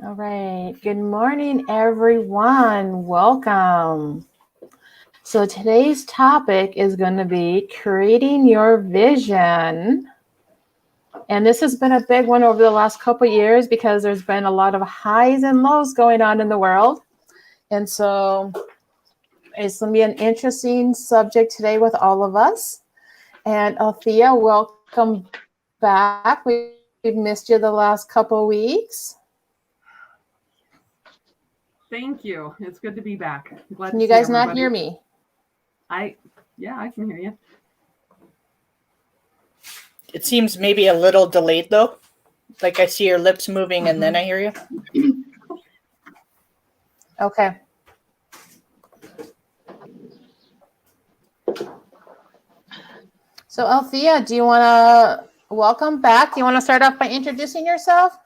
All right. Good morning, everyone. Welcome. So today's topic is going to be creating your vision. And this has been a big one over the last couple of years because there's been a lot of highs and lows going on in the world. And so it's going to be an interesting subject today with all of us. And Althea, welcome back. We've missed you the last couple of weeks. Thank you. It's good to be back. Glad Can to you see guys everybody. not hear me? I can hear you. It seems maybe a little delayed though. Like I see your lips moving and then I hear you. Okay. So Althea, do you want to welcome back? Do you want to start off by introducing yourself?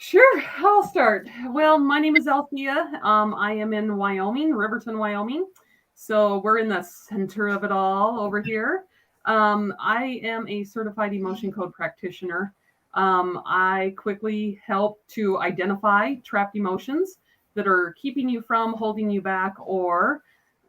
Sure, I'll start. Well, my name is Althea. I am in Wyoming, Riverton, Wyoming. So we're in the center of it all over here. I am a certified emotion code practitioner. I quickly help to identify trapped emotions that are keeping you from holding you back or,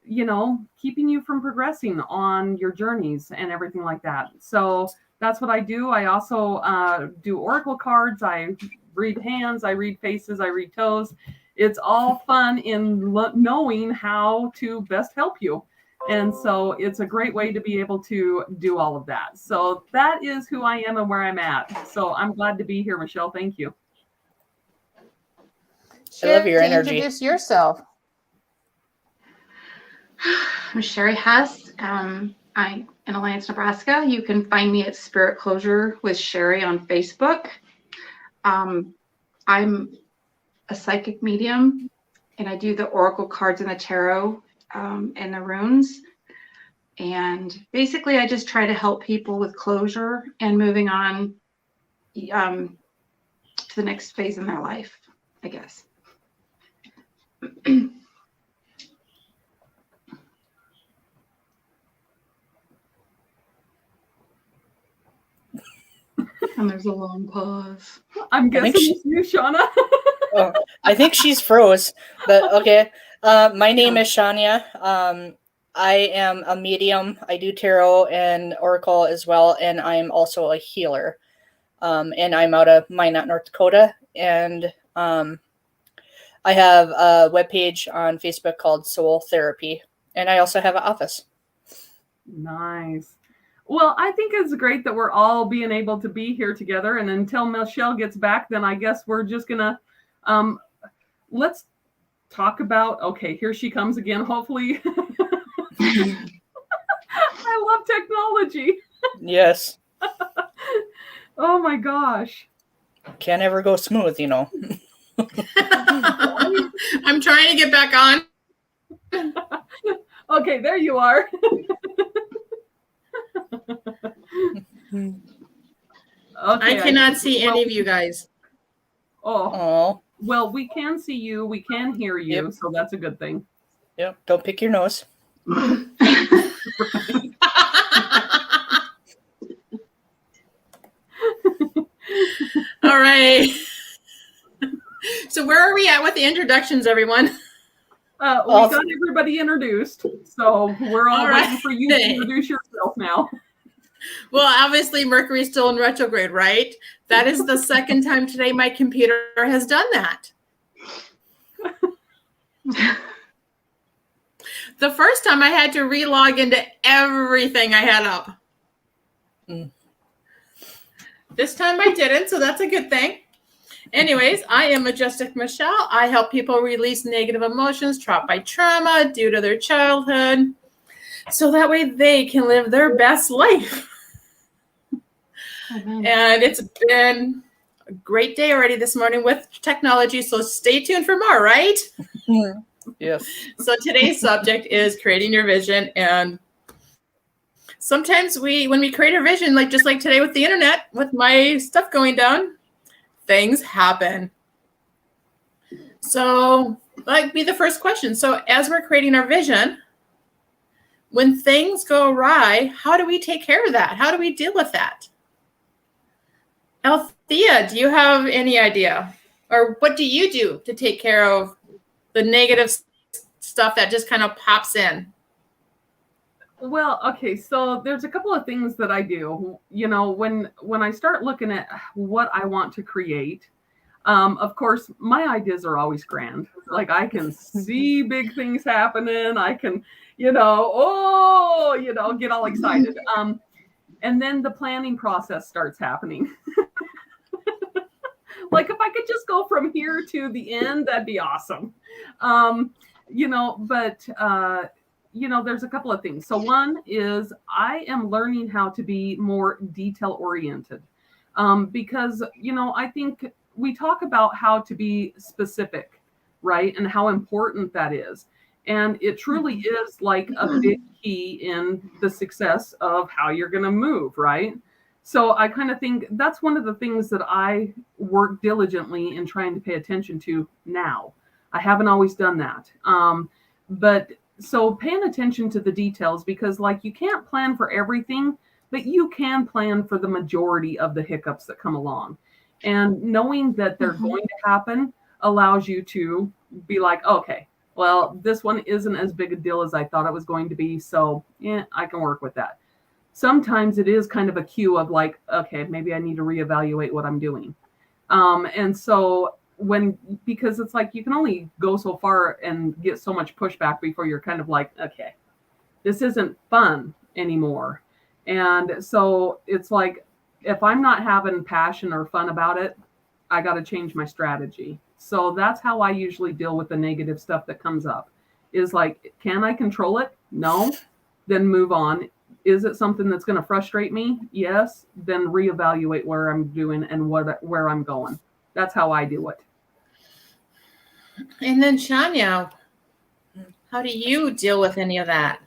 keeping you from progressing on your journeys and everything like that. So that's what I do. I also do oracle cards. I read hands, I read faces, I read toes. It's all fun in knowing how to best help you. And so it's a great way to be able to do all of that. So that is who I am and where I'm at. So I'm glad to be here, Michelle. Thank you. I love your energy. Introduce yourself. I'm Sherry Hess. I'm in Alliance, Nebraska. You can find me at Spirit Closure with Sherry on Facebook. I'm a psychic medium, and I do the oracle cards and the tarot and the runes. And basically, I just try to help people with closure and moving on to the next phase in their life, I guess. And there's a long pause. I'm guessing it's you, Shauna. Oh, I think she's froze, but okay. My name is Shania. I am a medium. I do tarot and oracle as well, and I'm also a healer. And I'm out of Minot, North Dakota, and I have a webpage on Facebook called Soul Therapy, and I also have an office. Nice. Well, I think it's great that we're all being able to be here together. And until Michelle gets back, then I guess we're just going to, let's talk about, okay, here she comes again, hopefully. I love technology. Yes. Oh my gosh. Can't ever go smooth, I'm trying to get back on. Okay, there you are. Okay, I cannot see any of you guys. Oh. Well, we can see you. We can hear you. Yep. So that's a good thing. Yep. Don't pick your nose. All right. So where are we at with the introductions, everyone? We got everybody introduced. So we're all waiting for you to introduce yourself now. Well, obviously Mercury's still in retrograde, right? That is the second time today my computer has done that. The first time I had to relog into everything I had up. This time I didn't, so that's a good thing. Anyways, I am Majestic Michelle. I help people release negative emotions trapped by trauma due to their childhood, so that way they can live their best life. And it's been a great day already this morning with technology, so stay tuned for more, right? Yes. So today's subject is creating your vision, and sometimes when we create our vision, just like today with the internet, with my stuff going down, things happen. So that'd be the first question. So as we're creating our vision, when things go awry, how do we take care of that? How do we deal with that? Althea, do you have any idea? Or what do you do to take care of the negative stuff that just kind of pops in? Well, okay, so there's a couple of things that I do. You know, when I start looking at what I want to create, of course, my ideas are always grand. Like I can see big things happening. I can, get all excited. And then the planning process starts happening. Like if I could just go from here to the end, that'd be awesome. There's a couple of things. So one is I am learning how to be more detail oriented because, I think we talk about how to be specific, right? And how important that is. And it truly is like a big key in the success of how you're going to move, right? So I kind of think that's one of the things that I work diligently in trying to pay attention to now. I haven't always done that. But so paying attention to the details, because like you can't plan for everything, but you can plan for the majority of the hiccups that come along. And knowing that they're going to happen allows you to be like, okay, well, this one isn't as big a deal as I thought it was going to be. So yeah, I can work with that. Sometimes it is kind of a cue of like, okay, maybe I need to reevaluate what I'm doing. And so because it's like you can only go so far and get so much pushback before you're kind of like, okay, this isn't fun anymore. And so it's like, if I'm not having passion or fun about it, I got to change my strategy. So that's how I usually deal with the negative stuff that comes up is like, can I control it? No. Then move on. Is it something that's going to frustrate me? Yes. Then reevaluate where I'm doing and where I'm going. That's how I do it. And then Shania, how do you deal with any of that?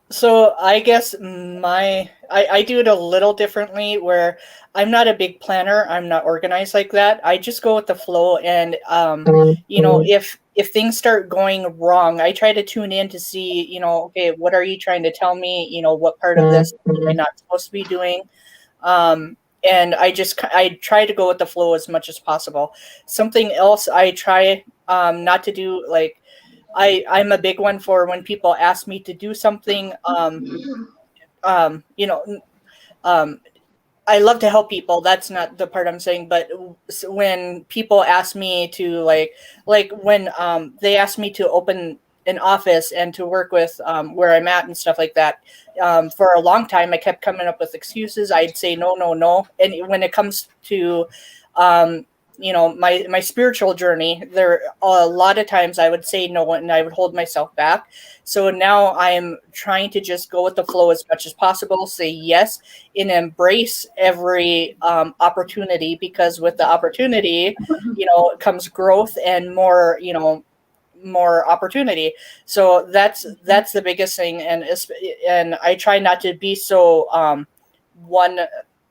So I guess I do it a little differently where I'm not a big planner. I'm not organized like that. I just go with the flow. And, if things start going wrong, I try to tune in to see, okay, what are you trying to tell me? What part of this am I not supposed to be doing? And I try to go with the flow as much as possible. Something else I try not to do, like, I'm a big one for when people ask me to do something. I love to help people. That's not the part I'm saying. But when people ask me to like when they ask me to open an office and to work with where I'm at and stuff like that, for a long time I kept coming up with excuses. I'd say no. And when it comes to my spiritual journey, there a lot of times I would say no and I would hold myself back. So now I'm trying to just go with the flow as much as possible, say yes, and embrace every opportunity, because with the opportunity, comes growth and more opportunity. So that's the biggest thing. And I try not to be so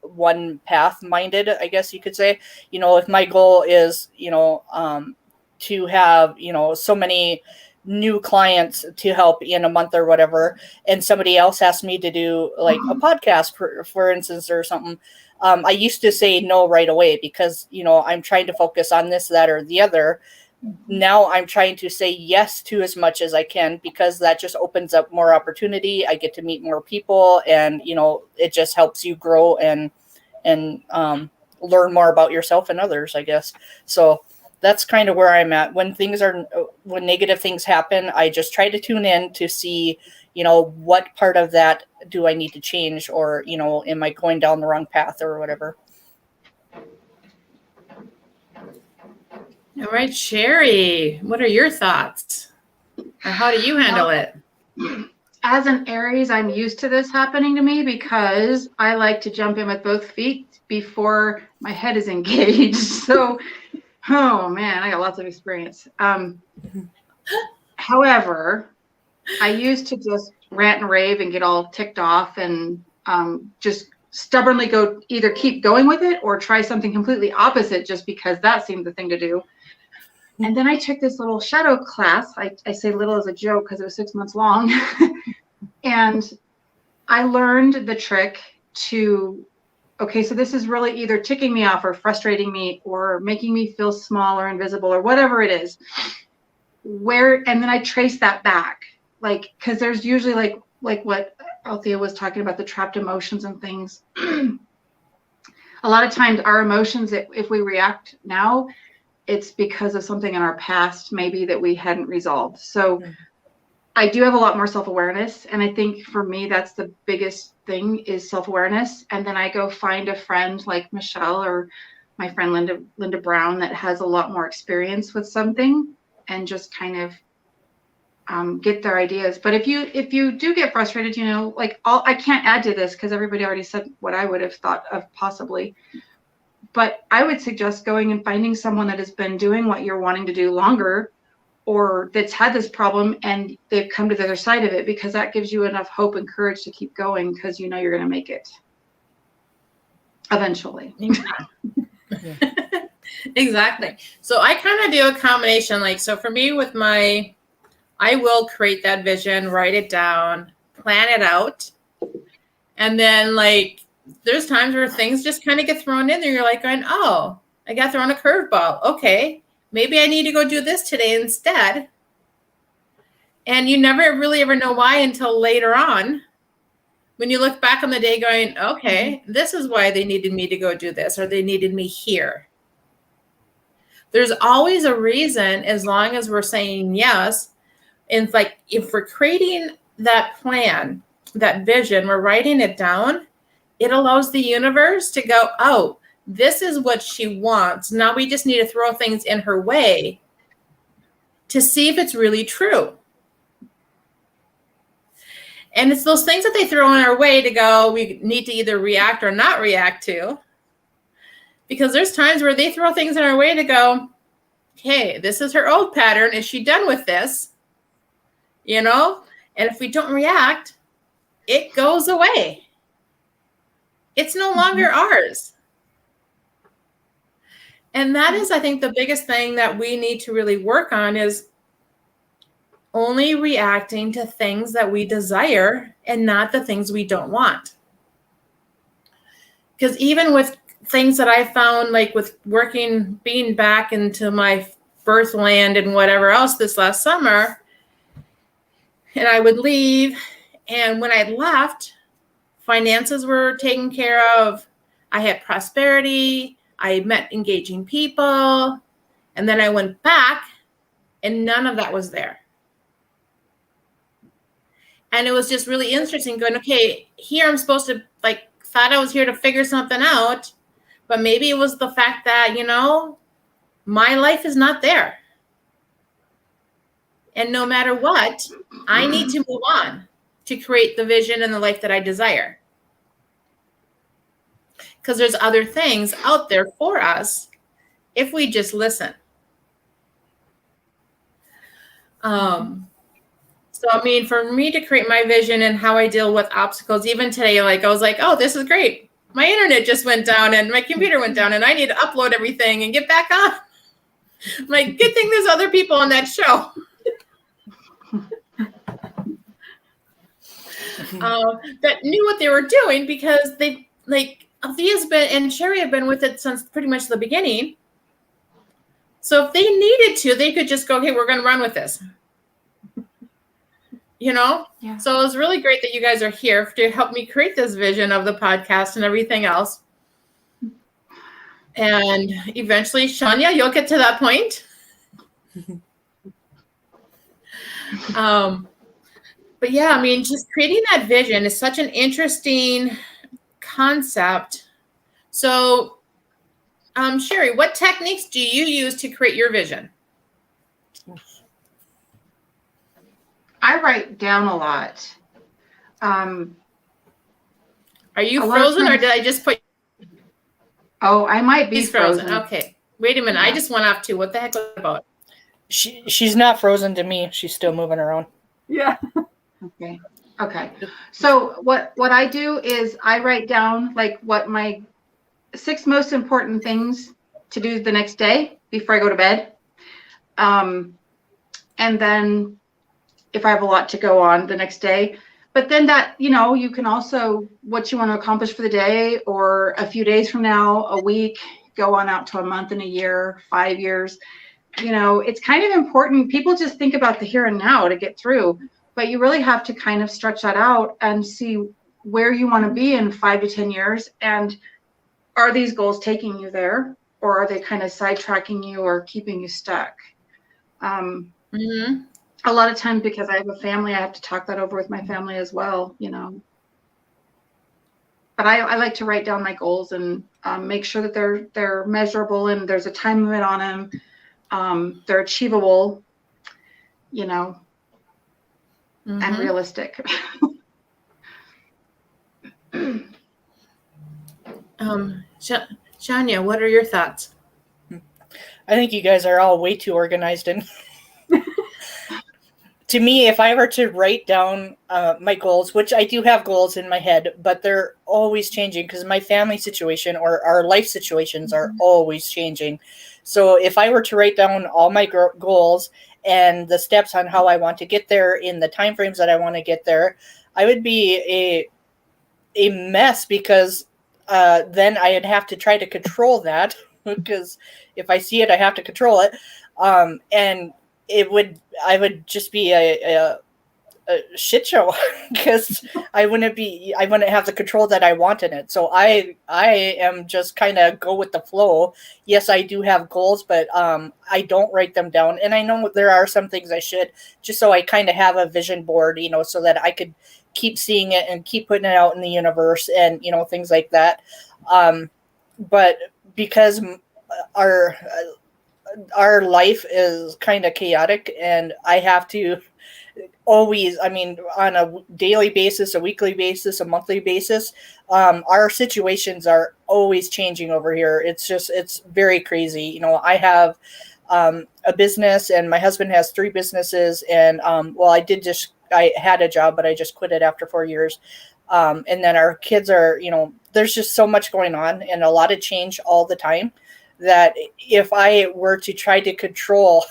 one path minded, I guess you could say. If my goal is to have so many new clients to help in a month or whatever, and somebody else asked me to do like a podcast for instance or something, I used to say no right away because I'm trying to focus on this, that, or the other. Now I'm trying to say yes to as much as I can, because that just opens up more opportunity. I get to meet more people, and it just helps you grow and learn more about yourself and others, I guess. So that's kind of where I'm at. When negative things happen, I just try to tune in to see, what part of that do I need to change, or am I going down the wrong path or whatever. All right, Sherry, what are your thoughts? Or how do you handle it? As an Aries, I'm used to this happening to me because I like to jump in with both feet before my head is engaged. So, oh man, I got lots of experience. However, I used to just rant and rave and get all ticked off and just stubbornly either keep going with it or try something completely opposite just because that seemed the thing to do. And then I took this little shadow class. I say little as a joke because it was 6 months long. And I learned the trick to, okay, so this is really either ticking me off or frustrating me or making me feel small or invisible or whatever it is. And then I trace that back, like, because there's usually like what Althea was talking about, the trapped emotions and things. A lot of times our emotions, if we react now, it's because of something in our past maybe that we hadn't resolved. So I do have a lot more self-awareness, and I think for me that's the biggest thing is self-awareness. And then I go find a friend like Michelle or my friend Linda Brown that has a lot more experience with something, and just kind of get their ideas. But if you do get frustrated, you know, like I can't add to this because everybody already said what I would have thought of possibly. But I would suggest going and finding someone that has been doing what you're wanting to do longer, or that's had this problem and they've come to the other side of it, because that gives you enough hope and courage to keep going, because you know you're going to make it eventually. Exactly. So I kind of do a combination. Like, so for me with I will create that vision, write it down, plan it out. And then like, there's times where things just kind of get thrown in there. You're like going, oh, I got thrown a curveball. Okay, maybe I need to go do this today instead. And you never really ever know why until later on, when you look back on the day going, okay, this is why they needed me to go do this, or they needed me here. There's always a reason, as long as we're saying yes. And it's like, if we're creating that plan, that vision, we're writing it down, it allows the universe to go, oh, this is what she wants. Now we just need to throw things in her way to see if it's really true. And it's those things that they throw in our way to go, we need to either react or not react to. Because there's times where they throw things in our way to go, okay, this is her old pattern. Is she done with this? You know? And if we don't react, it goes away. It's no longer ours. And that is, I think, the biggest thing that we need to really work on is only reacting to things that we desire and not the things we don't want. Because even with things that I found, like with being back into my birth land and whatever else this last summer, and I would leave, and when I left, finances were taken care of. I had prosperity. I met engaging people. And then I went back, and none of that was there. And it was just really interesting going, okay, here I'm supposed to, like, thought I was here to figure something out, but maybe it was the fact that, you know, my life is not there. And no matter what, I need to move on to create the vision and the life that I desire. Because there's other things out there for us if we just listen. So, I mean, for me to create my vision and how I deal with obstacles, even today, like I was like, oh, this is great. My internet just went down and my computer went down and I need to upload everything and get back on. Like, good thing there's other people on that show. That knew what they were doing, because they, like, Althea's been and Sherry have been with it since pretty much the beginning. So if they needed to, they could just go, okay, we're going to run with this. You know? Yeah. So it was really great that you guys are here to help me create this vision of the podcast and everything else. And eventually, Shania, you'll get to that point. But yeah, I mean, just creating that vision is such an interesting concept. So, Sherry, what techniques do you use to create your vision? I write down a lot. Are you frozen, or did I just put? Oh, I might be He's frozen. Okay. Wait a minute. Yeah. I just went off too. What the heck was that about? She's not frozen to me. She's still moving around. Yeah. Okay. So what I do is I write down like what my 6 most important things to do the next day before I go to bed. And then if I have a lot to go on the next day, but then that, you can also, what you want to accomplish for the day, or a few days from now, a week, go on out to a month and a year, 5 years. It's kind of important. People just think about the here and now to get through, but you really have to kind of stretch that out and see where you want to be in 5 to 10 years. And are these goals taking you there, or are they kind of sidetracking you or keeping you stuck? A lot of times, because I have a family, I have to talk that over with my family as well, But I like to write down my goals and make sure that they're measurable and there's a time limit on them. They're achievable, and realistic. Shania, what are your thoughts? I think you guys are all way too organized, and to me, if I were to write down my goals, which I do have goals in my head, but they're always changing because my family situation or our life situations are always changing. So if I were to write down all my goals and the steps on how I want to get there in the timeframes that I want to get there, I would be a mess, because then I'd have to try to control that, because if I see it, I have to control it. And I would just be a shit show, because I wouldn't have the control that I want in it. So I am just kind of go with the flow. Yes, I do have goals, but I don't write them down. And I know there are some things I should, just so I kind of have a vision board, so that I could keep seeing it and keep putting it out in the universe and, things like that. But because our life is kind of chaotic, and I have to always, on a daily basis, a weekly basis, a monthly basis, our situations are always changing over here. It's very crazy. I have a business, and my husband has 3 businesses, and I had a job, but I just quit it after 4 years. And then our kids are, there's just so much going on and a lot of change all the time, that if I were to try to control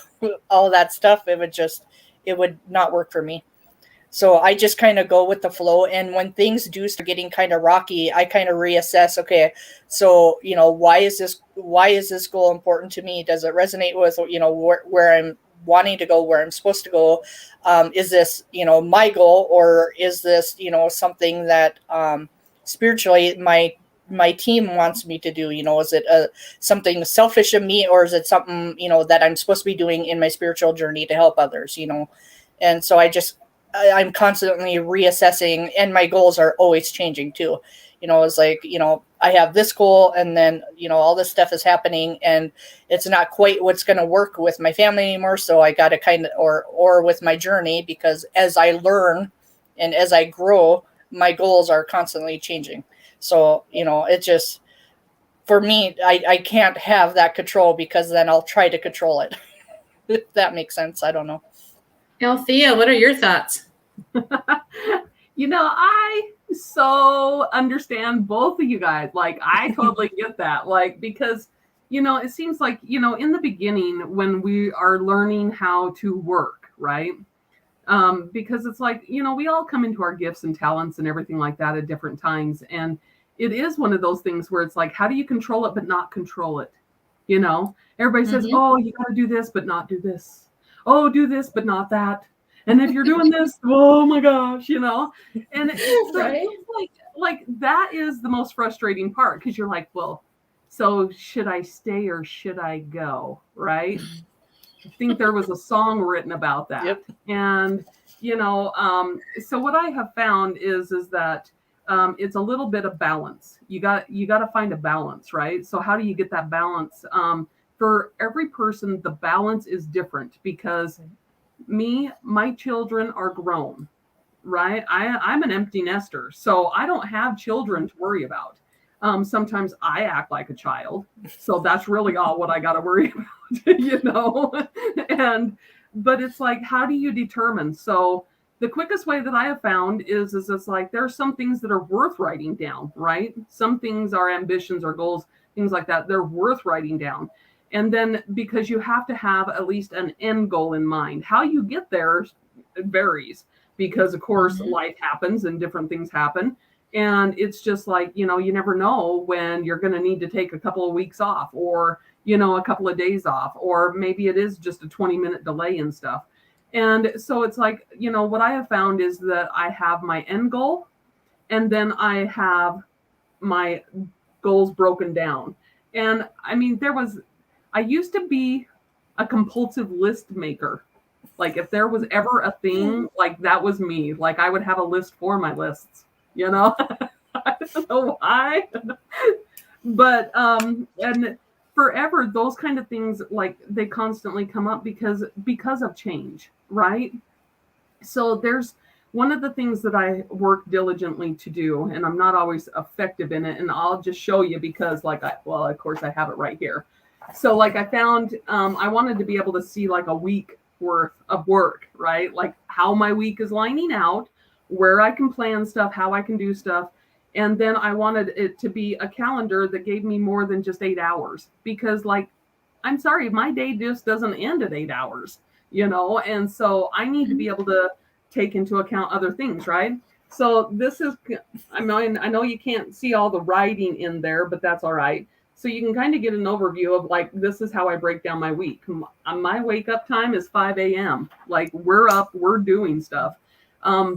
all that stuff, it would not work for me. So I just kind of go with the flow. And when things do start getting kind of rocky, I kind of reassess, okay, so, why is this goal important to me? Does it resonate with, where I'm wanting to go, where I'm supposed to go? Is this, my goal, or is this, something that spiritually my team wants me to do? Is it something selfish of me, or is it something, that I'm supposed to be doing in my spiritual journey to help others, And so I'm constantly reassessing, and my goals are always changing too. It's like, I have this goal, and then, all this stuff is happening, and it's not quite what's going to work with my family anymore. So I got to kind of, or with my journey, because as I learn and as I grow, my goals are constantly changing. So, it just, for me, I can't have that control, because then I'll try to control it. If that makes sense. I don't know. Althea, what are your thoughts? I so understand both of you guys. Like, I totally get that. Like, because, it seems like, in the beginning, when we are learning how to work, right? Because it's like, we all come into our gifts and talents and everything like that at different times. And it is one of those things where it's like, how do you control it but not control it? Everybody says, oh, you got to do this but not do this. Oh, do this but not that. And if you're doing this, oh my gosh, and it's right? like that is the most frustrating part, because you're like, well, so should I stay or should I go? Right. I think there was a song written about that. Yep. And, so what I have found is that it's a little bit of balance. You got to find a balance, right? So how do you get that balance? For every person, the balance is different, because my children are grown, right? I'm an empty nester, so I don't have children to worry about. Sometimes I act like a child, so that's really all what I got to worry about, but it's like, how do you determine? So the quickest way that I have found is it's like, there are some things that are worth writing down, right? Some things are ambitions or goals, things like that. They're worth writing down. And then, because you have to have at least an end goal in mind. How you get there varies. because of course life happens and different things happen. And it's just like, you never know when you're going to need to take a couple of weeks off, or, a couple of days off, or maybe it is just a 20-minute delay and stuff. And so it's like, what I have found is that I have my end goal, and then I have my goals broken down. And I mean, I used to be a compulsive list maker. Like if there was ever a thing, like that was me. Like I would have a list for my lists, I don't know why. But and forever those kind of things, like they constantly come up because of change, right? So there's one of the things that I work diligently to do, and I'm not always effective in it, and I'll just show you because of course I have it right here. So like I found, I wanted to be able to see like a week worth of work, right? Like how my week is lining out, where I can plan stuff, how I can do stuff. And then I wanted it to be a calendar that gave me more than just 8 hours, because like, I'm sorry, my day just doesn't end at 8 hours, and so I need to be able to take into account other things, right? So this is, I know you can't see all the writing in there, but that's all right. So you can kind of get an overview of like, this is how I break down my week. My wake up time is 5 a.m. Like we're up, we're doing stuff,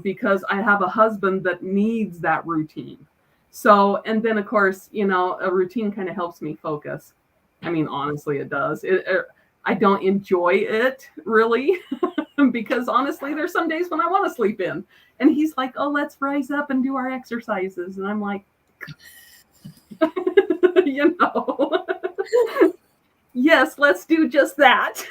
because I have a husband that needs that routine. So, and then of course, a routine kind of helps me focus. I mean, honestly, it does. I don't enjoy it really, because honestly, there's some days when I want to sleep in, and he's like, "Oh, let's rise up and do our exercises," and I'm like, yes, let's do just that.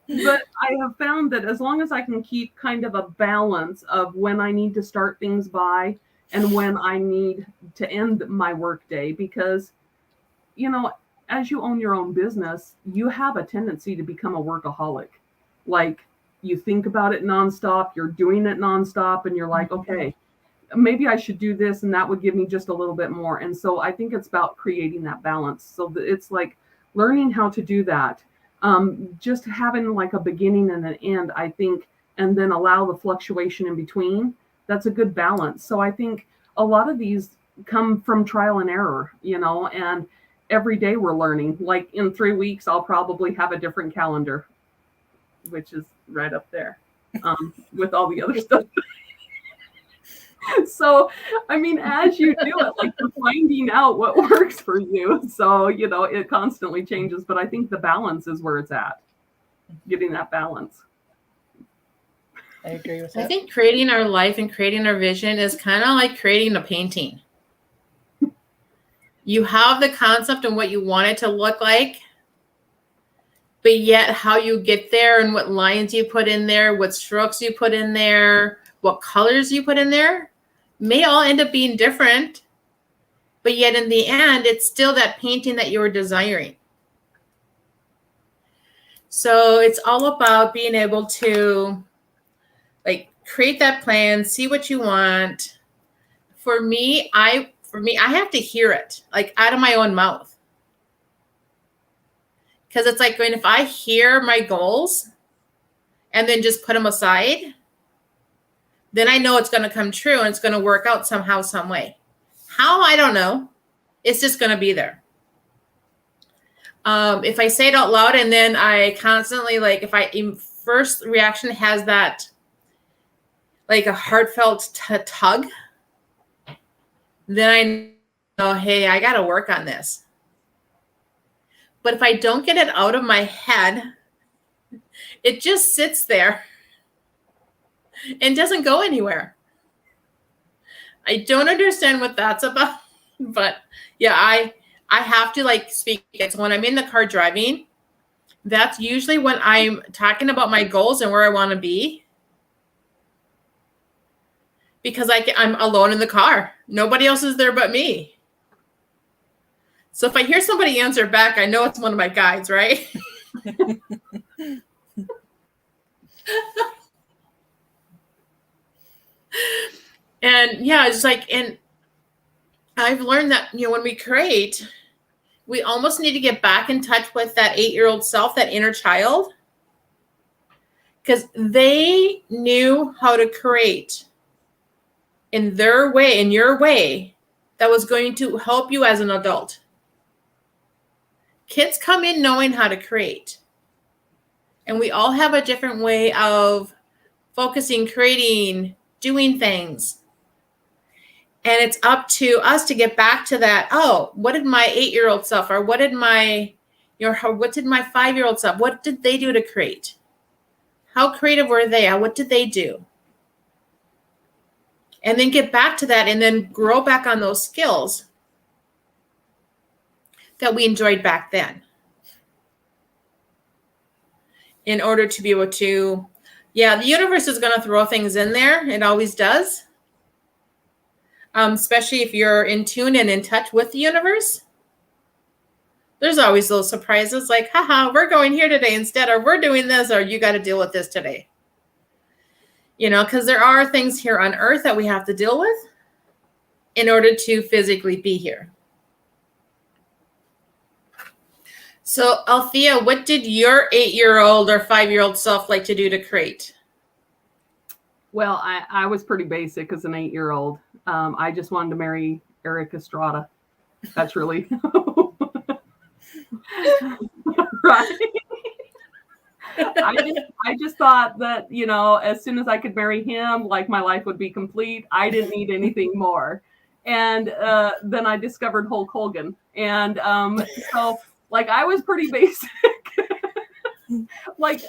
But I have found that as long as I can keep kind of a balance of when I need to start things by and when I need to end my work day, because, as you own your own business, you have a tendency to become a workaholic. Like you think about it nonstop, you're doing it nonstop, and you're like, okay, maybe I should do this, and that would give me just a little bit more. And so I think it's about creating that balance. So it's like learning how to do that. Just having like a beginning and an end, I think, and then allow the fluctuation in between. That's a good balance. So I think a lot of these come from trial and error, and every day we're learning. Like in 3 weeks, I'll probably have a different calendar, which is right up there, with all the other stuff. So, I mean, as you do it, like you're finding out what works for you. So, it constantly changes, but I think the balance is where it's at, getting that balance. I agree with that. I think creating our life and creating our vision is kind of like creating a painting. You have the concept and what you want it to look like, but yet how you get there and what lines you put in there, what strokes you put in there, what colors you put in there may all end up being different, but yet in the end, it's still that painting that you were desiring. So it's all about being able to like create that plan, see what you want. For me, I have to hear it like out of my own mouth. Because it's like if I hear my goals and then just put them aside, then I know it's going to come true and it's going to work out somehow, some way. How? I don't know. It's just going to be there. If I say it out loud and then I constantly, like, if I first reaction has that, like a heartfelt tug, then I know, hey, I got to work on this. But if I don't get it out of my head, it just sits there and doesn't go anywhere. I don't understand what that's about, but yeah, I have to like speak it. So when I'm in the car driving, that's usually when I'm talking about my goals and where I want to be, because I'm alone in the car. Nobody else is there but me. So if I hear somebody answer back, I know it's one of my guides, right? And yeah, it's like, and I've learned that, when we create, we almost need to get back in touch with that 8-year-old self, that inner child. because they knew how to create in their way, in your way, that was going to help you as an adult. Kids come in knowing how to create. And we all have a different way of focusing, creating, doing things. And it's up to us to get back to that. Oh, what did my 8-year-old self, or what did my 5-year-old self, what did they do to create? How creative were they? What did they do? And then get back to that and then grow back on those skills that we enjoyed back then. In order to be able to, the universe is going to throw things in there. It always does. Especially if you're in tune and in touch with the universe. There's always those surprises like, haha, we're going here today instead, or we're doing this, or you got to deal with this today. Because there are things here on earth that we have to deal with in order to physically be here. So, Althea, what did your 8-year-old or 5-year-old self like to do to create? Well, I was pretty basic as an 8-year-old. I just wanted to marry Eric Estrada. That's really right. I just thought that, as soon as I could marry him, like my life would be complete. I didn't need anything more. And then I discovered Hulk Hogan. And so like I was pretty basic. Like,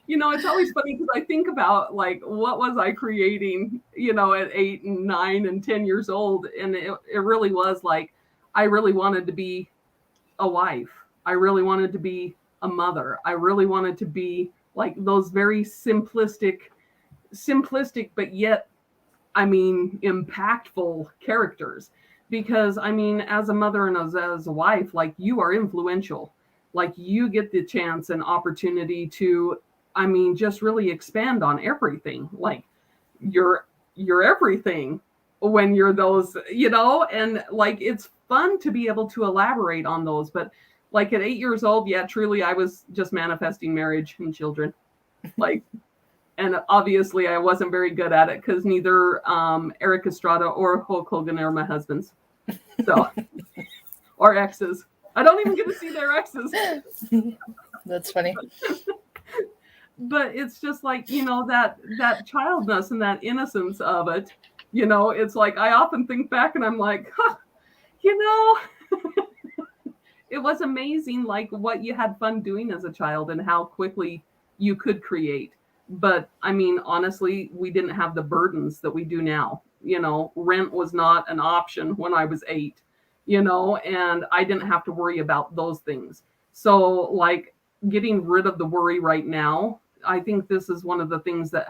it's always funny because I think about like, what was I creating, at 8 and 9 and 10 years old. And it really was like, I really wanted to be a wife. I really wanted to be a mother. I really wanted to be like those very simplistic, but yet, impactful characters. Because, as a mother and as a wife, like you are influential. Like you get the chance and opportunity to, just really expand on everything. Like you're everything when you're those, and like it's fun to be able to elaborate on those. But like at 8 years old, truly, I was just manifesting marriage and children. Like, and obviously I wasn't very good at it because neither Eric Estrada or Hulk Hogan are my husbands. So, or exes. I don't even get to see their exes. That's funny. But it's just like, that childness and that innocence of it, it's like, I often think back and I'm like, it was amazing, like what you had fun doing as a child and how quickly you could create. But honestly, we didn't have the burdens that we do now. Rent was not an option when I was 8, and I didn't have to worry about those things. So like getting rid of the worry right now, I think this is one of the things that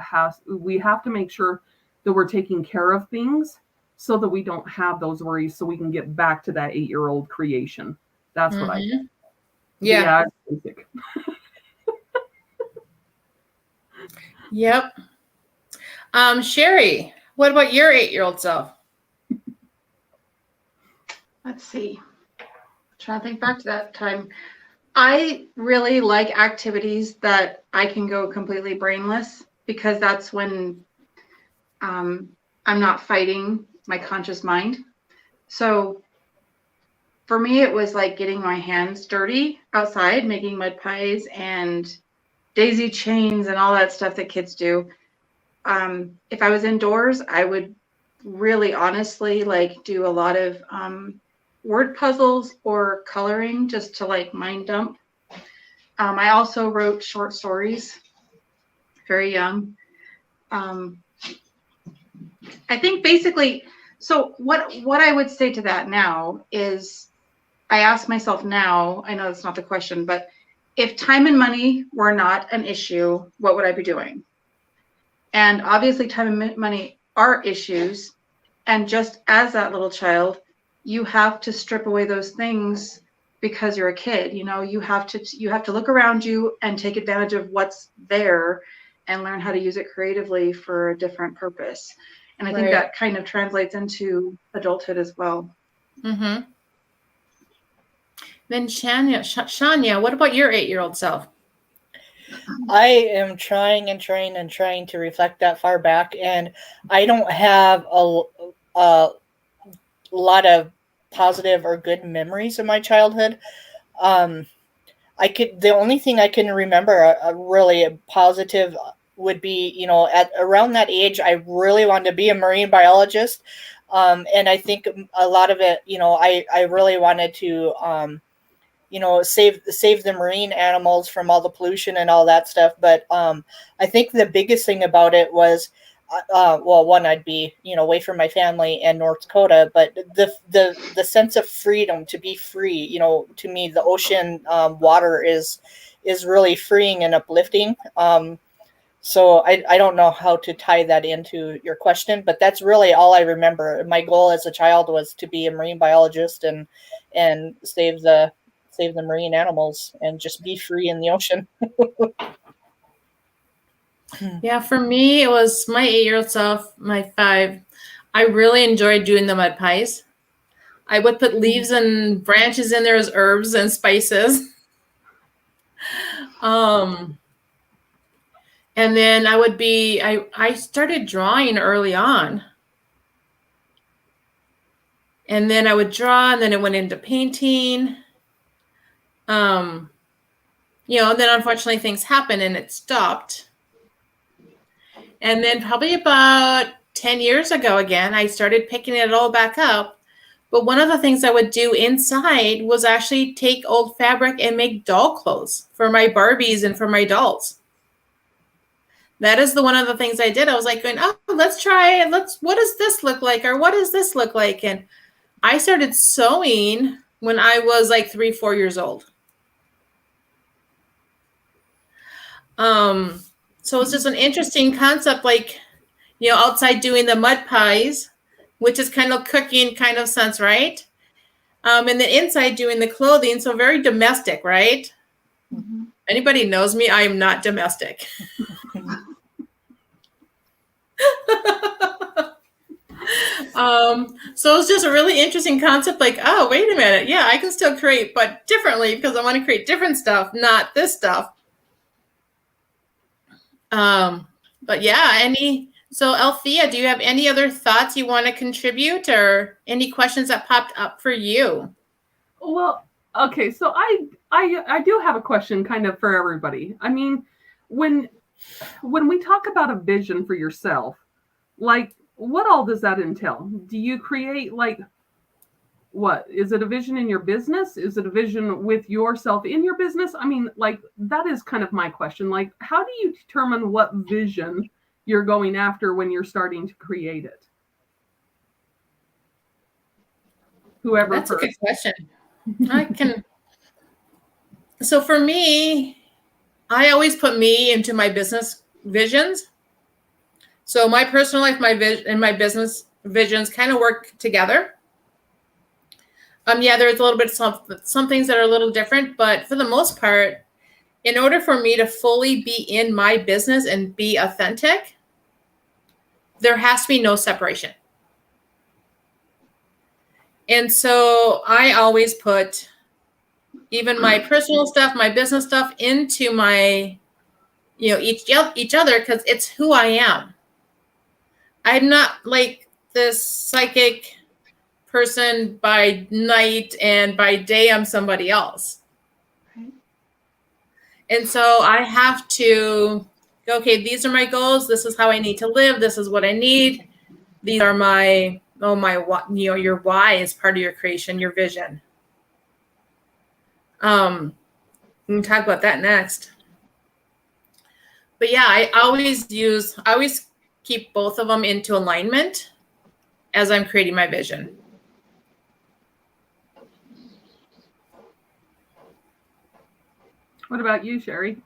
we have to make sure that we're taking care of things so that we don't have those worries, so we can get back to that 8-year-old creation. That's what I think. Yeah. Basic. Yep. Sherry, what about your 8-year-old self? Let's see. Trying to think back to that time. I really like activities that I can go completely brainless, because that's when I'm not fighting my conscious mind. So for me, it was like getting my hands dirty outside, making mud pies and daisy chains and all that stuff that kids do. If I was indoors, I would really honestly like do a lot of word puzzles or coloring, just to like mind dump. I also wrote short stories very young. I think basically, so what I would say to that now is, I ask myself now, I know that's not the question, but if time and money were not an issue, what would I be doing? And obviously time and money are issues. And just as that little child, you have to strip away those things because you're a kid. You have to look around you and take advantage of what's there and learn how to use it creatively for a different purpose. And I think that kind of translates into adulthood as well. Mm-hmm. Then Shania, what about your 8-year-old self? I am trying to reflect that far back, and I don't have a lot of positive or good memories of my childhood. The only thing I can remember really positive would be, at around that age, I really wanted to be a marine biologist. And I think a lot of it, I really wanted to, save the marine animals from all the pollution and all that stuff. But I think the biggest thing about it was, one, I'd be, away from my family in North Dakota, but the sense of freedom, to be free, to me, the ocean water is really freeing and uplifting. So I don't know how to tie that into your question, but that's really all I remember. My goal as a child was to be a marine biologist and save the marine animals and just be free in the ocean. Yeah, for me, it was my 8-year-old self, my 5. I really enjoyed doing the mud pies. I would put leaves and branches in there as herbs and spices. And then I started drawing early on. And then I would draw, and then it went into painting. And then unfortunately things happened and it stopped. And then probably about 10 years ago again, I started picking it all back up. But one of the things I would do inside was actually take old fabric and make doll clothes for my Barbies and for my dolls. That is one of the things I did. I was like going, oh, let's try it. What does this look like? Or what does this look like? And I started sewing when I was like 3-4 years old. So it's just an interesting concept, like, outside doing the mud pies, which is kind of cooking kind of sense, right? And then inside doing the clothing. So very domestic, right? Mm-hmm. Anybody knows me, I am not domestic. So it's just a really interesting concept, like, oh, wait a minute. Yeah, I can still create, but differently, because I want to create different stuff, not this stuff. But yeah, so Althea, do you have any other thoughts you want to contribute, or any questions that popped up for you? Well, okay, so I do have a question kind of for everybody. I mean, when we talk about a vision for yourself, like, what all does that entail? Do you create, like, what? Is it a vision in your business? Is it a vision with yourself in your business? I mean, like, that is kind of my question. Like, how do you determine what vision you're going after when you're starting to create it? Whoever That's first. a good question. So for me, I always put me into my business visions. So my personal life, my vision, and my business visions kind of work together. Yeah, there's a little bit of some things that are a little different, but for the most part, in order for me to fully be in my business and be authentic, there has to be no separation. And so I always put even my personal stuff, my business stuff into my, each other, because it's who I am. I'm not like this psychic person by night, and by day I'm somebody else. Right. And so I have to go, okay, these are my goals. This is how I need to live. This is what I need. These are my your why is part of your creation, your vision. We can talk about that next. But yeah, I always keep both of them into alignment as I'm creating my vision. What about you, Sherry?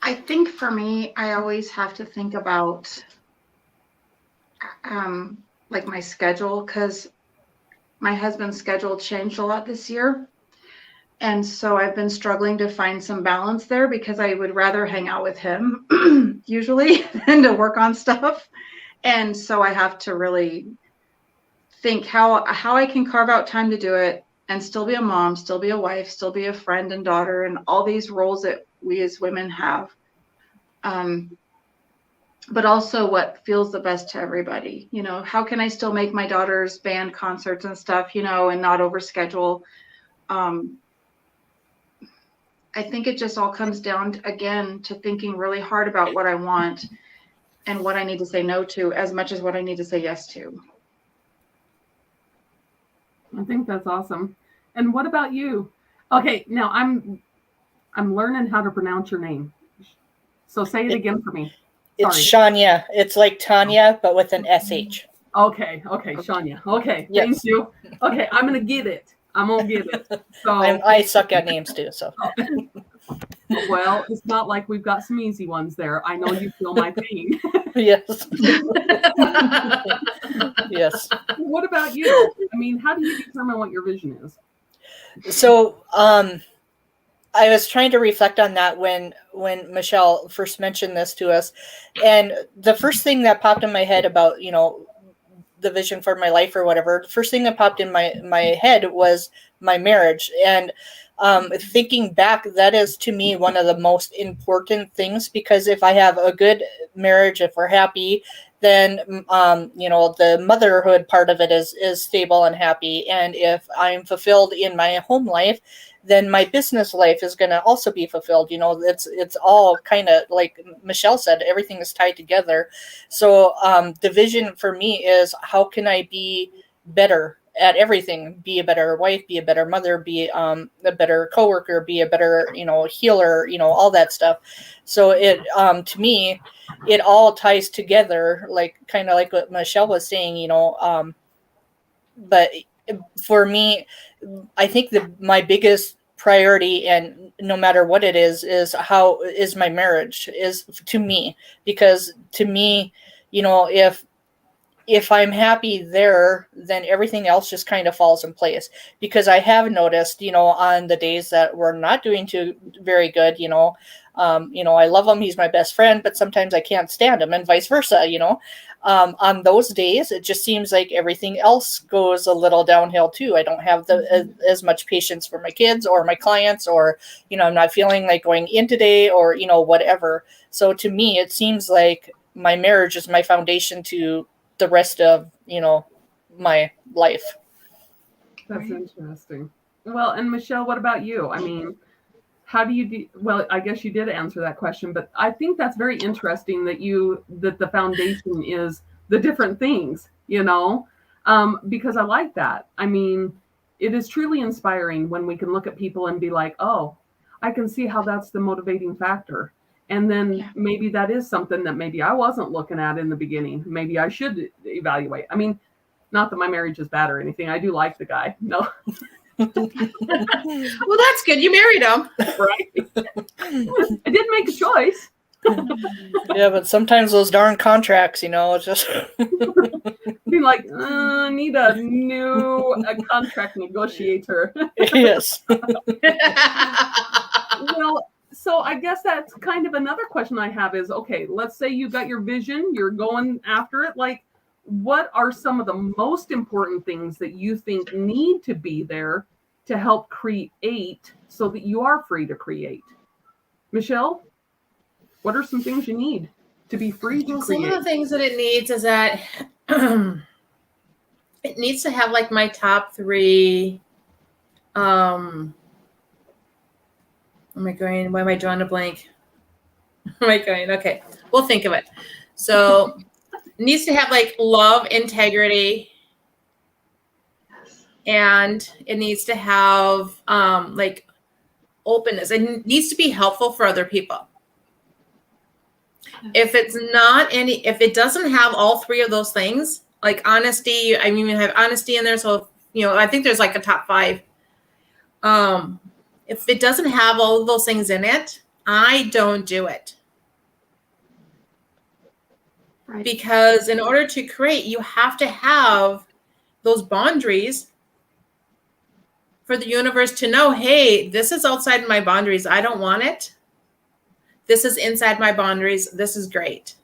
I think for me, I always have to think about like my schedule, because my husband's schedule changed a lot this year. And so I've been struggling to find some balance there, because I would rather hang out with him usually than to work on stuff. And so I have to really think how I can carve out time to do it, and still be a mom, still be a wife, still be a friend and daughter, and all these roles that we as women have. But also what feels the best to everybody. You know, how can I still make my daughter's band concerts and stuff, you know, and not overschedule? I think it just all comes down again to thinking really hard about what I want and what I need to say no to as much as what I need to say yes to. I think that's awesome. And what about you? Okay, now I'm learning how to pronounce your name. So say it again for me. It's Sorry. Shania. It's like Tanya, but with an SH. Okay, Shania. Okay, Yes. thank you. Okay, I'm gonna get it. I'm gonna get it. So I suck at names too, so. well, it's not like we've got some easy ones there. I know you feel my pain. Yes. Yes. What about you? I mean, how do you determine what your vision is? So, I was trying to reflect on that when Michelle first mentioned this to us, and the first thing that popped in my head about, you know, the vision for my life or whatever, the first thing that popped in my head was my marriage. And thinking back, that is to me one of the most important things, because if I have a good marriage, if we're happy, then you know, the motherhood part of it is stable and happy. And if I'm fulfilled in my home life, then my business life is going to also be fulfilled. You know, it's all kind of like Michelle said, everything is tied together. So the vision for me is, how can I be better at everything? Be a better wife, be a better mother, be a better coworker, be a better, you know, healer, you know, all that stuff. So it to me, it all ties together, like kind of like what Michelle was saying, you know. But for me, I think my biggest priority, and no matter what it is how is my marriage is to me, because to me, you know, if I'm happy there, then everything else just kind of falls in place. Because I have noticed, you know, on the days that we're not doing too very good, you know, I love him, he's my best friend, but sometimes I can't stand him, and vice versa, you know. On those days, it just seems like everything else goes a little downhill too. I don't have as much patience for my kids or my clients, or, you know, I'm not feeling like going in today, or, you know, whatever. So to me, it seems like my marriage is my foundation to the rest of, you know, my life. That's interesting. Well, and Michelle, what about you? I mean, how do you well, I guess you did answer that question, but I think that's very interesting that the foundation is the different things, you know, because I like that. I mean, it is truly inspiring when we can look at people and be like, oh, I can see how that's the motivating factor. And then maybe that is something that maybe I wasn't looking at in the beginning. Maybe I should evaluate. I mean, not that my marriage is bad or anything. I do like the guy. No. Well, that's good. You married him. Right. I didn't make a choice. Yeah, but sometimes those darn contracts, you know, it's just be like, I need a new contract negotiator. Yes. Well, so I guess that's kind of another question I have is, okay, let's say you got your vision, you're going after it. Like, what are some of the most important things that you think need to be there to help create so that you are free to create? Michelle, what are some things you need to be free to create? Some of the things that it needs is that it needs to have like my top 3. Am I going? Why am I drawing a blank? Am I going? Okay, we'll think of it. So it needs to have like love, integrity, and it needs to have like openness. It needs to be helpful for other people. If it doesn't have all 3 of those things, like honesty, I mean, we have honesty in there. So, you know, I think there's like a top 5. If it doesn't have all of those things in it, I don't do it. Right. Because in order to create, you have to have those boundaries for the universe to know, hey, this is outside my boundaries. I don't want it. This is inside my boundaries. This is great.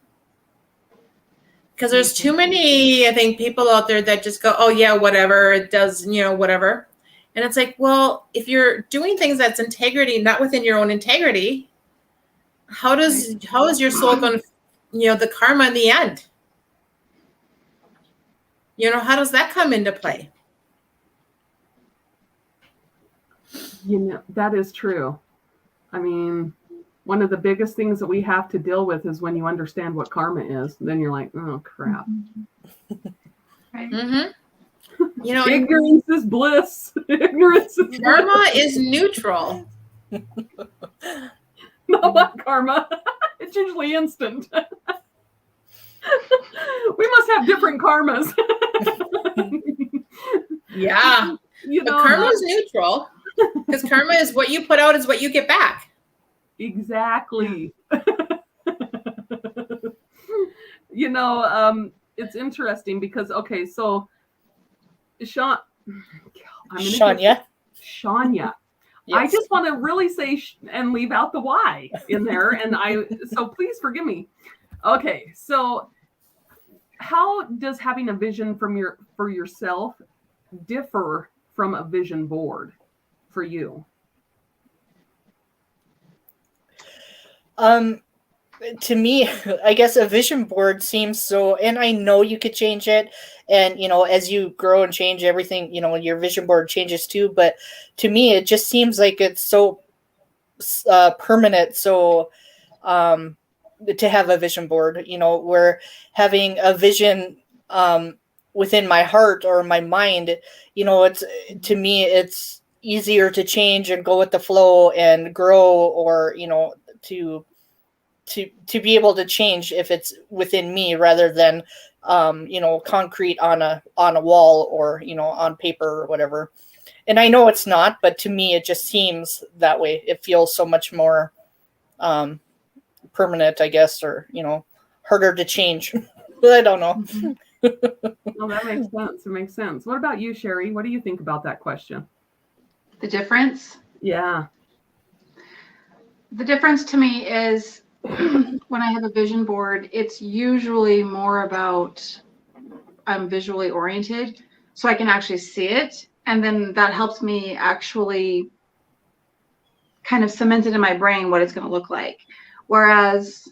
Because there's too many, I think, people out there that just go, oh, yeah, whatever. It does, you know, whatever. And it's like, well, if you're doing things that's integrity, not within your own integrity, how is your soul going to, the karma in the end? How does that come into play? That is true. I mean, one of the biggest things that we have to deal with is when you understand what karma is. Then you're like, oh, crap. Right. Mm-hmm. Ignorance is bliss. Ignorance is karma is neutral. Not like karma. It's usually instant. We must have different karmas. Yeah. But karma is neutral, because karma is what you put out is what you get back. Exactly. It's interesting because, okay, so Shania. Yes. I just want to really say and leave out the Y in there. So please forgive me. Okay. So how does having a vision for yourself differ from a vision board for you? To me, I guess a vision board seems so, and I know you could change it, and as you grow and change everything, your vision board changes too, but to me it just seems like it's so permanent. So to have a vision board, where having a vision within my heart or my mind, it's, to me, it's easier to change and go with the flow and grow, or to be able to change if it's within me, rather than concrete on a wall, or on paper or whatever. And I know it's not, but to me it just seems that way. It feels so much more permanent, I guess, or harder to change. But I don't know. Well, that makes sense. It makes sense. What about you, Sherry? What do you think about that question? The difference? Yeah. The difference to me is when I have a vision board, it's usually more about I'm visually oriented, so I can actually see it. And then that helps me actually kind of cement it in my brain what it's going to look like. Whereas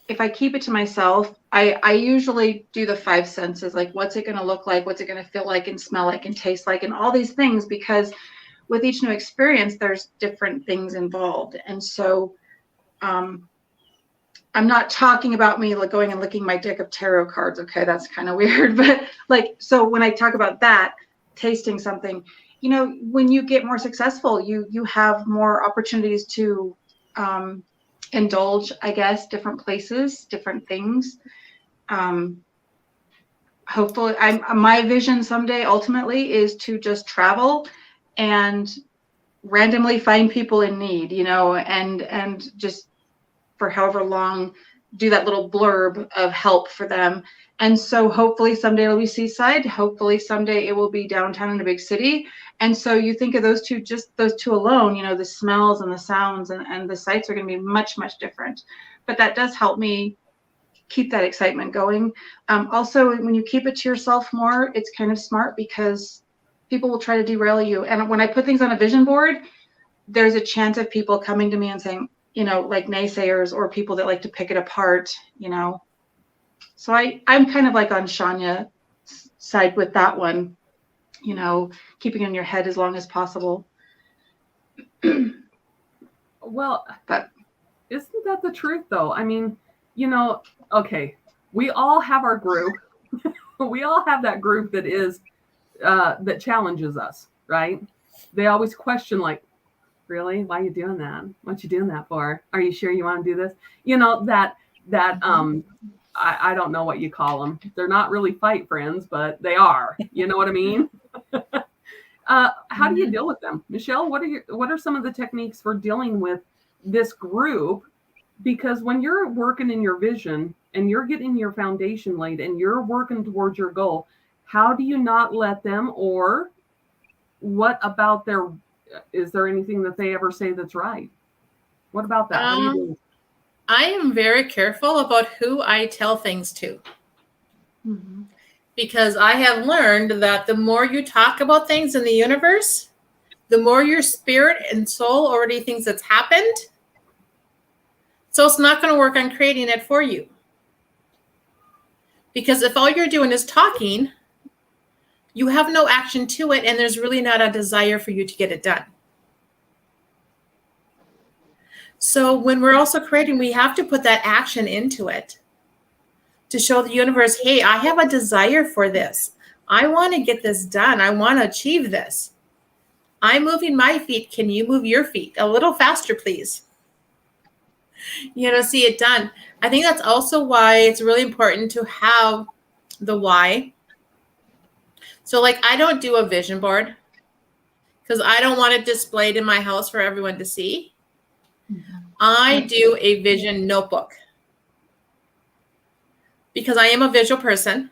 if I keep it to myself, I usually do the five senses, like what's it going to look like, what's it going to feel like and smell like and taste like, and all these things, because with each new experience, there's different things involved. And so I'm not talking about me like going and licking my deck of tarot cards. Okay, that's kind of weird. But so when I talk about that, tasting something, when you get more successful, you have more opportunities to indulge, I guess, different places, different things. Hopefully, my vision someday ultimately is to just travel and randomly find people in need, and just for however long do that little blurb of help for them. And so hopefully someday it'll be seaside. Hopefully someday it will be downtown in a big city. And so you think of those two, just those two alone, the smells and the sounds and the sights are going to be much, much different. But that does help me keep that excitement going. Also, when you keep it to yourself more, it's kind of smart, because people will try to derail you. And when I put things on a vision board, there's a chance of people coming to me and saying, like naysayers or people that like to pick it apart, So I'm kind of like on Shania's side with that one, keeping it in your head as long as possible. Well, but isn't that the truth though? I mean, okay, we all have our group. We all have that group that is that challenges us, right? They always question, like, really? Why are you doing that? What you doing that for? Are you sure you want to do this? I don't know what you call them. They're not really fight friends, but they are. You know what I mean? How do you deal with them? Michelle, what are some of the techniques for dealing with this group? Because when you're working in your vision and you're getting your foundation laid and you're working towards your goal, how do you not let them, or what about is there anything that they ever say that's right? What about that? What do you do? I am very careful about who I tell things to. Mm-hmm. because I have learned that the more you talk about things in the universe, the more your spirit and soul already thinks it's happened. So it's not going to work on creating it for you. Because if all you're doing is talking, you have no action to it, and there's really not a desire for you to get it done. So when we're also creating, we have to put that action into it to show the universe, hey, I have a desire for this. I want to get this done. I want to achieve this. I'm moving my feet. Can you move your feet a little faster, please? See it done. I think that's also why it's really important to have the why. So like, I don't do a vision board because I don't want it displayed in my house for everyone to see. I do a vision notebook because I am a visual person.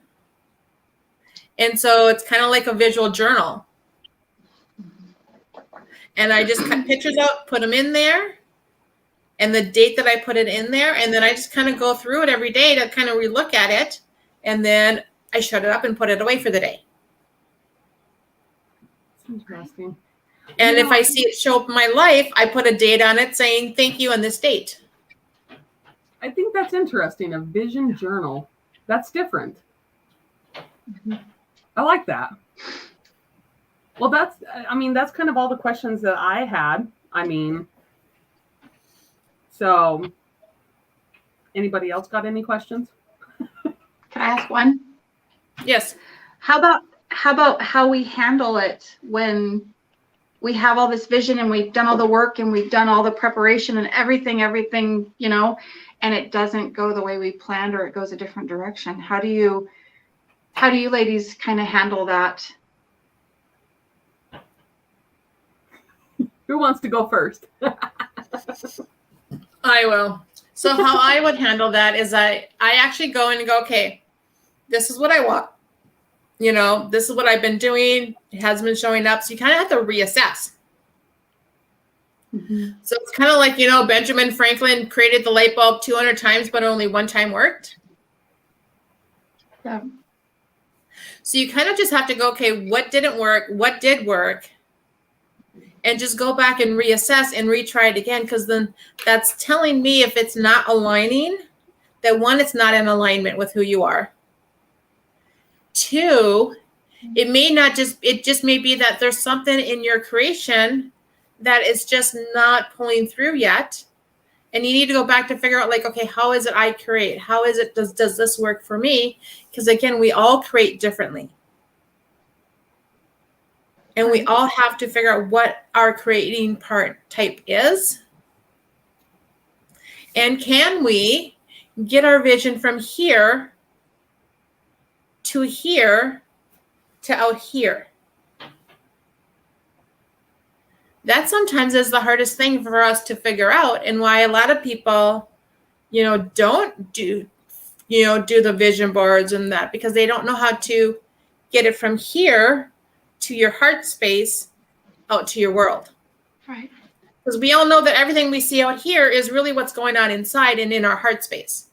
And so it's kind of like a visual journal. And I just cut pictures out, put them in there, and the date that I put it in there. And then I just kind of go through it every day to kind of relook at it. And then I shut it up and put it away for the day. Interesting. And if I see it show up in my life, I put a date on it saying, thank you on this date. I think that's interesting. A vision journal. That's different. I like that. Well, that's kind of all the questions that I had. So anybody else got any questions? Can I ask one? Yes. How about how we handle it when we have all this vision and we've done all the work and we've done all the preparation and everything, and it doesn't go the way we planned, or it goes a different direction? How do you ladies kind of handle that? Who wants to go first? I will. So how I would handle that is I actually go in and go, okay, this is what I want. This is what I've been doing. It hasn't been showing up. So you kind of have to reassess. Mm-hmm. So it's kind of like, Benjamin Franklin created the light bulb 200 times, but only one time worked. Yeah. So you kind of just have to go, okay, what didn't work? What did work? And just go back and reassess and retry it again. Because then that's telling me if it's not aligning, that one, it's not in alignment with who you are. Two, it just may be that there's something in your creation that is just not pulling through yet. And you need to go back to figure out, like, okay, how is it I create? How is it, does this work for me? Because again, we all create differently. And we all have to figure out what our creating part type is. And can we get our vision from here to out here? That sometimes is the hardest thing for us to figure out, and why a lot of people, don't do the vision boards and that, because they don't know how to get it from here to your heart space out to your world. Right. Because we all know that everything we see out here is really what's going on inside and in our heart space.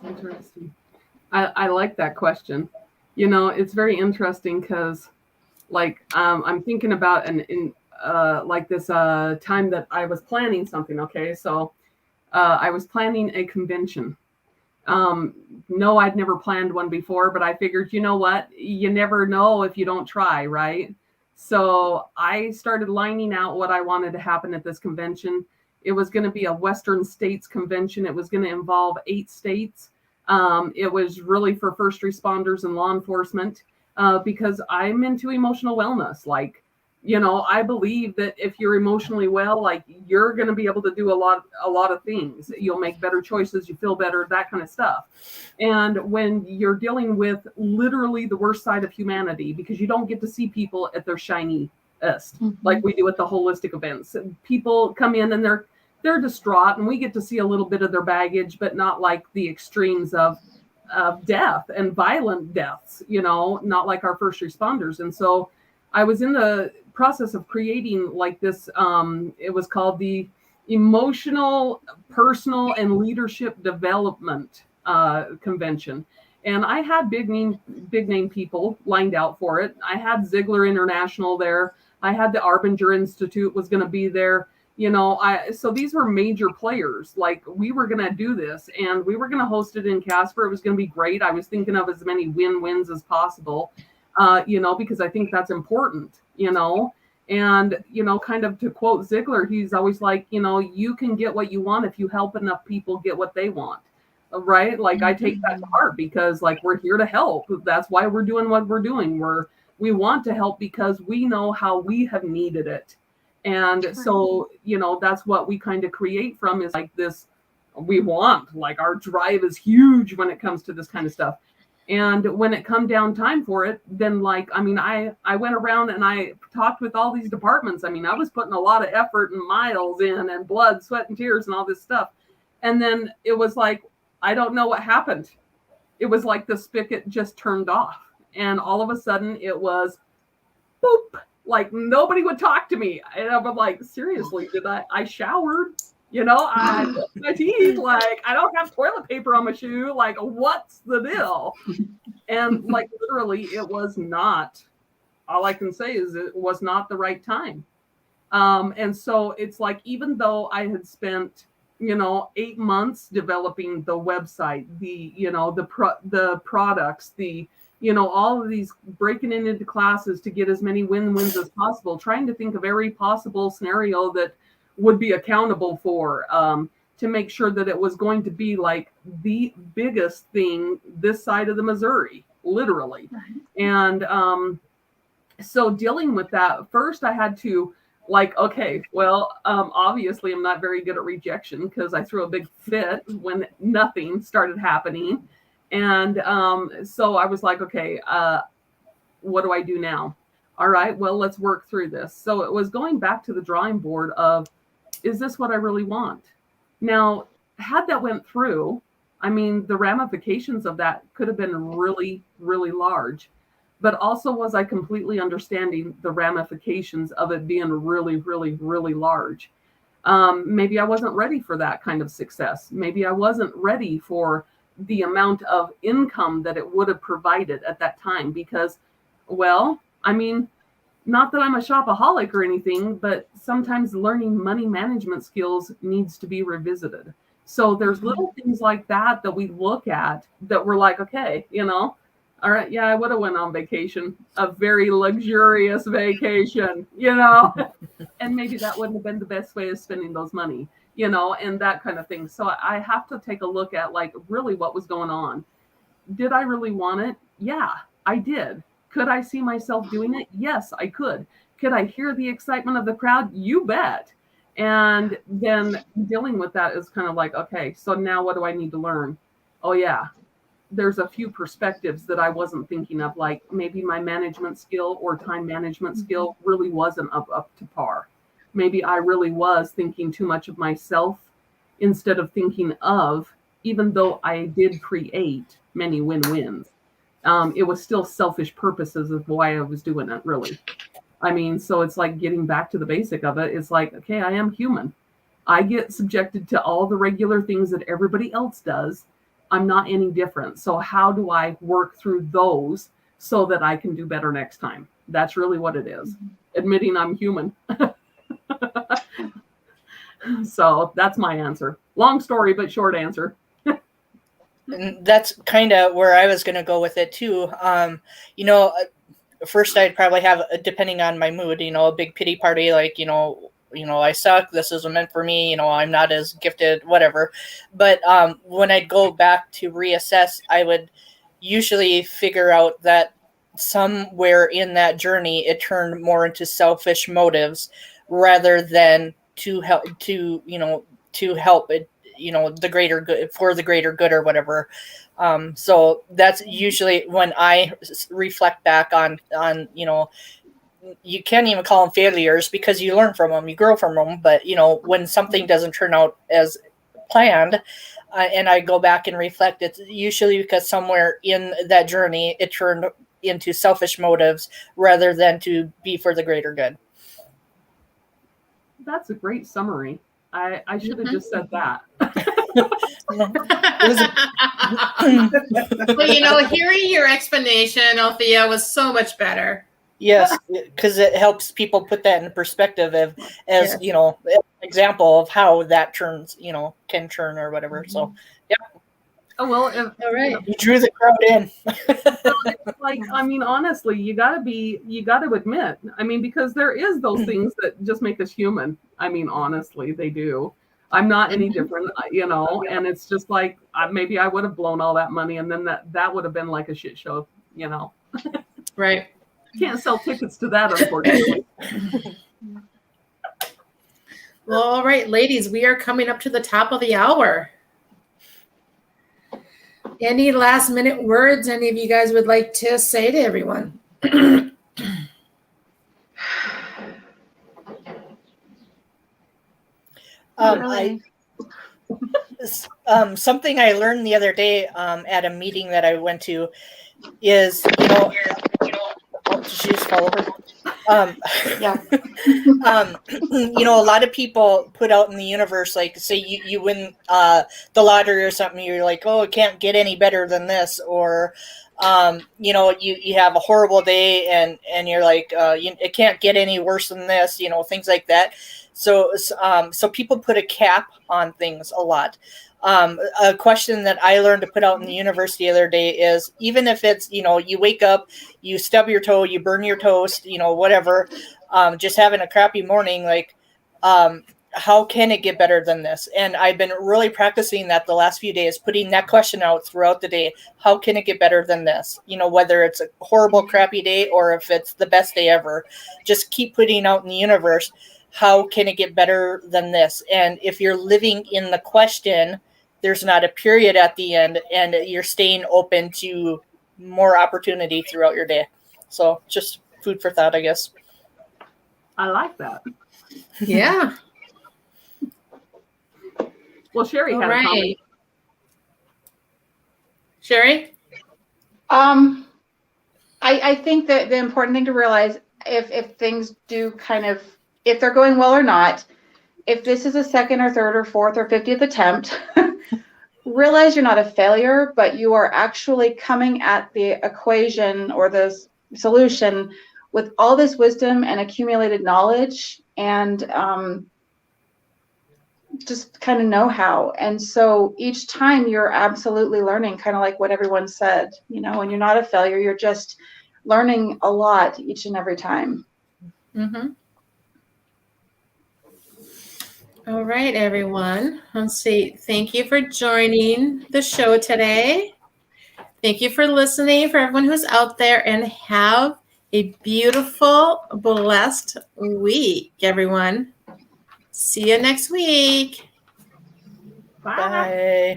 Interesting. I like that question. It's very interesting because, like, I'm thinking about this time that I was planning something. Okay, so I was planning a convention. No, I'd never planned one before, but I figured, you know what? You never know if you don't try, right? So I started lining out what I wanted to happen at this convention. It was going to be a Western States convention. It was going to involve 8 states. It was really for first responders and law enforcement, because I'm into emotional wellness. Like, I believe that if you're emotionally well, like, you're going to be able to do a lot of things. You'll make better choices. You feel better, that kind of stuff. And when you're dealing with literally the worst side of humanity, because you don't get to see people at their shiniest, like we do at the holistic events. People come in and they're distraught, and we get to see a little bit of their baggage, but not like the extremes of death and violent deaths, not like our first responders. And so I was in the process of creating like this, it was called the Emotional, Personal, and Leadership Development convention. And I had big name people lined out for it. I had Ziegler International there. I had the Arbinger Institute was going to be there. So these were major players. Like, we were going to do this, and we were going to host it in Casper. It was going to be great. I was thinking of as many win-wins as possible, because I think that's important, and, kind of to quote Ziegler, he's always like, you can get what you want if you help enough people get what they want. Right? Like, I take that to heart because, like, we're here to help. That's why we're doing what we're doing. We want to help because we know how we have needed it. And so, that's what we kind of create from is like this, we want, like, our drive is huge when it comes to this kind of stuff. And when it come down time for it, then I went around and I talked with all these departments. I was putting a lot of effort and miles in and blood, sweat, and tears and all this stuff. And then it was like, I don't know what happened. It was like the spigot just turned off. And all of a sudden it was boop, like nobody would talk to me. And I'm like, seriously, I showered, I brushed my teeth, like, I don't have toilet paper on my shoe. Like, what's the deal? And like, literally, it was not, all I can say is it was not the right time. And so it's like, even though I had spent 8 months developing the website, the products, all of these, breaking it into classes to get as many win-wins as possible, trying to think of every possible scenario that would be accountable for, to make sure that it was going to be like the biggest thing this side of the Missouri, literally. And so dealing with that, first I had to, like, okay, well, obviously I'm not very good at rejection because I threw a big fit when nothing started happening. And so I was like, okay, what do I do now? All right, well, let's work through this. So it was going back to the drawing board of, is this what I really want? Now, had that went through, the ramifications of that could have been really, really large. But also, was I completely understanding the ramifications of it being really, really, really large? Maybe I wasn't ready for that kind of success. Maybe I wasn't ready for the amount of income that it would have provided at that time because, well, not that I'm a shopaholic or anything, but sometimes learning money management skills needs to be revisited. So there's little things like that we look at that we're like, okay, all right, yeah, I would have went on vacation, a very luxurious vacation, and maybe that wouldn't have been the best way of spending those money, and that kind of thing. So I have to take a look at, like, really what was going on. Did I really want it? Yeah, I did. Could I see myself doing it? Yes, I could. Could I hear the excitement of the crowd? You bet. And then dealing with that is kind of like, okay, so now what do I need to learn? Oh, yeah. There's a few perspectives that I wasn't thinking of, like maybe my management skill or time management skill really wasn't up to par. Maybe I really was thinking too much of myself instead of thinking of, even though I did create many win-wins, it was still selfish purposes of why I was doing it, really. So it's like getting back to the basic of it. It's like, okay, I am human. I get subjected to all the regular things that everybody else does. I'm not any different. So how do I work through those so that I can do better next time? That's really what it is. Admitting I'm human. So that's my answer. Long story, but short answer. And that's kind of where I was going to go with it too. First I'd probably have, depending on my mood, a big pity party, like, I suck, this isn't meant for me, I'm not as gifted, whatever. But when I'd go back to reassess, I would usually figure out that somewhere in that journey, it turned more into selfish motives rather than to help it, the greater good, for the greater good or whatever. So that's usually when I reflect back on, you can't even call them failures because you learn from them, you grow from them. But, when something doesn't turn out as planned, and I go back and reflect, it's usually because somewhere in that journey, it turned into selfish motives rather than to be for the greater good. That's a great summary. I should have just said that. But hearing your explanation, Althea, was so much better. Yes, because it helps people put that in perspective as Yeah. an example of how that turns, can turn or whatever. So, yeah. Oh, well, All right. You drew the crowd in. Like, I mean, honestly, you got to admit, I mean, because there is those things that just make us human. I mean, honestly, they do. I'm not any different, and it's just like, maybe I would have blown all that money and then that would have been like a shit show, Right. Can't sell tickets to that, unfortunately. Well, all right, ladies, we are coming up to the top of the hour. Any last minute words any of you guys would like to say to everyone? Something I learned the other day at a meeting that I went to is, did you just follow her? Yeah. A lot of people put out in the universe, like, say you win the lottery or something, you're like, oh, it can't get any better than this, or you have a horrible day and you're like, it can't get any worse than this, things like that. So people put a cap on things a lot. A question that I learned to put out in the universe the other day is, even if it's, you wake up, you stub your toe, you burn your toast, whatever, just having a crappy morning, like, how can it get better than this? And I've been really practicing that the last few days, putting that question out throughout the day. How can it get better than this? Whether it's a horrible, crappy day or if it's the best day ever, just keep putting out in the universe, how can it get better than this? And if you're living in the question, there's not a period at the end, and you're staying open to more opportunity throughout your day. So just food for thought, I guess. I like that. Yeah. Well, Sherry had a comment. Sherry? I think that the important thing to realize, if things do if they're going well or not, if this is a second or third or fourth or 50th attempt, realize you're not a failure, but you are actually coming at the equation or the solution with all this wisdom and accumulated knowledge and just kind of know-how. And so each time you're absolutely learning, kind of like what everyone said, and you're not a failure, you're just learning a lot each and every time. Mm-hmm. All right, everyone. Let's see. Thank you for joining the show today. Thank you for listening, for everyone who's out there, and have a beautiful, blessed week, everyone. See you next week. Bye. Bye.